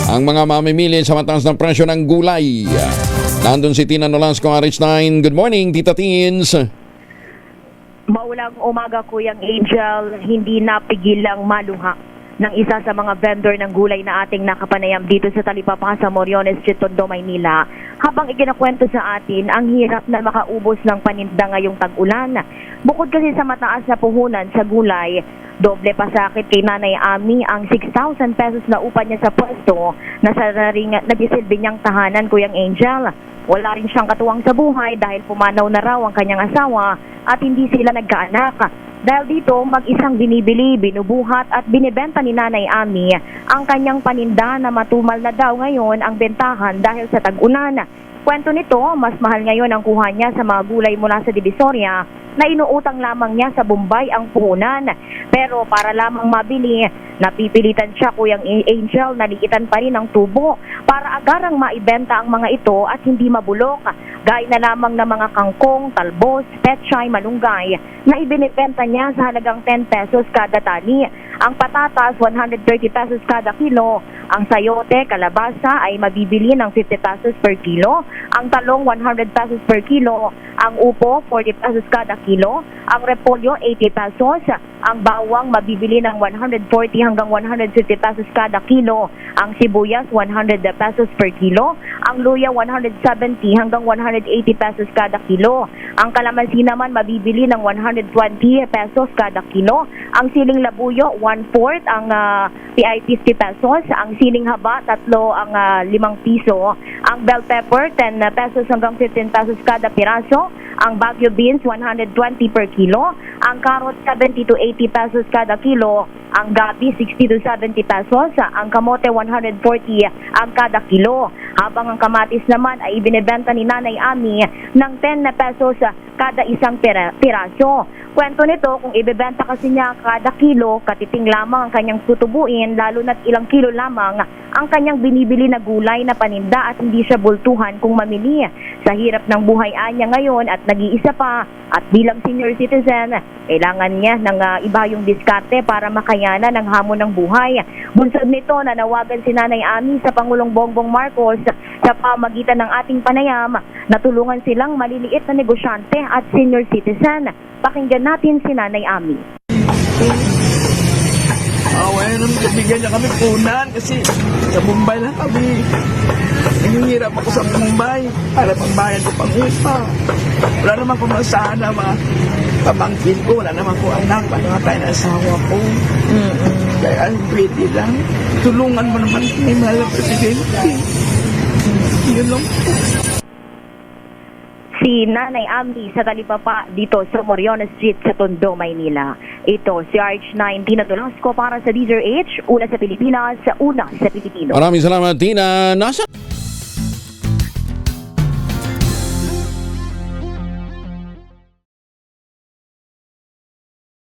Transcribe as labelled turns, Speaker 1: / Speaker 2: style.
Speaker 1: ang mga mamimili sa mataas ng presyo ng gulay. Nandun si Tina Nolasco, RH9. Good morning, Tita Teens.
Speaker 2: Maulang umaga, Kuyang Angel, hindi napigilang maluha ng isa sa mga vendor ng gulay na ating nakapanayam dito sa Talipapa sa Moriones Street, Tondo, Maynila. Habang ikinakwento sa atin ang hirap na makaubos ng paninda ngayong tag-ulan. Bukod kasi sa mataas na puhunan sa gulay, doble pa sakit kay Nanay Ami ang 6,000 pesos na upa niya sa pwesto na sa nagisilbi niyang tahanan, Kuyang Angel. Wala rin siyang katuwang sa buhay dahil pumanaw na raw ang kanyang asawa at hindi sila nagkaanak. Dahil dito, mag-isang binibili, binubuhat at binibenta ni Nanay Ami ang kanyang paninda na matumal na daw ngayon ang bentahan dahil sa tag-ulan. Kwento nito, mas mahal ngayon ang kuha niya sa mga gulay mula sa Divisoria na inuutang lamang niya sa Bombay ang puhunan. Pero para lamang mabili, napipilitan siya, Kuyang Angel, nalikitan pa rin ang tubo para agarang maibenta ang mga ito at hindi mabulok. Gaya na lamang ng mga kangkong, talbos, pechay, malunggay na ibinibenta niya sa halagang 10 pesos kada tali. Ang patatas, 130 pesos kada kilo. Ang sayote, kalabasa ay mabibili ng 50 pesos per kilo. Ang talong, 100 pesos per kilo. Ang upo, 40 pesos kada kilo. Ang repolyo, 80 pesos. Ang bawang, mabibili ng 140 hanggang 150 pesos kada kilo. Ang sibuyas, 100 pesos per kilo. Ang luya, 170 hanggang 180 pesos kada kilo. Ang kalamansi naman, mabibili ng 120 pesos kada kilo. Ang siling labuyo, 1/4. Ang PI, 50 pesos. Ang siling haba, 3 ang 5 piso. Ang bell pepper, 10 pesos hanggang 15 pesos kada piraso. Ang Baguio beans, 120 per kilo. Ang carrot, 70 to 80 pesos kada kilo. Ang gabi, 60 to 70 pesos. Ang kamote, 140 ang kada kilo. Habang ang kamatis naman ay ibinebenta ni Nanay Ami ng 10 na pesos kada isang piraso. Kwento nito, kung ibebenta kasi niya kada kilo, katiting lamang ang kanyang tutubuin, lalo na't ilang kilo lamang ang kanyang binibili na gulay na paninda at hindi siya bultuhan kung mamili. Sa hirap ng buhay niya ngayon at nag-iisa pa at bilang senior citizen, kailangan niya ng iba yung diskarte para makayanan ang hamon ng buhay. Bunsod nito, nanawagan si Nanay Ami sa Pangulong Bongbong Marcos sa pamagitan ng ating panayam na tulungan silang maliliit na negosyante at senior citizen. Pakinggan natin si Nanay Ami.
Speaker 3: Ngayon bigyan niya kami punan kasi sa Bombay lang kami. Nanghihirap ako sa Bombay para pangbayad ko pang upa. Wala naman kung masahan na mga pamangkin ko. Wala naman ko anak. Paano nga tayo na asawa ko. Kaya pwede lang. Tulungan mo naman kami, mahal na presidente. Yun lang po.
Speaker 2: Si Nanay Ami sa Talipapa dito sa Moriones Street sa Tondo, Maynila. Ito si RH9, Tina Nolasco para sa DZRH, una sa Pilipinas, una sa Pilipino.
Speaker 1: Maraming salamat, Tina. Nasa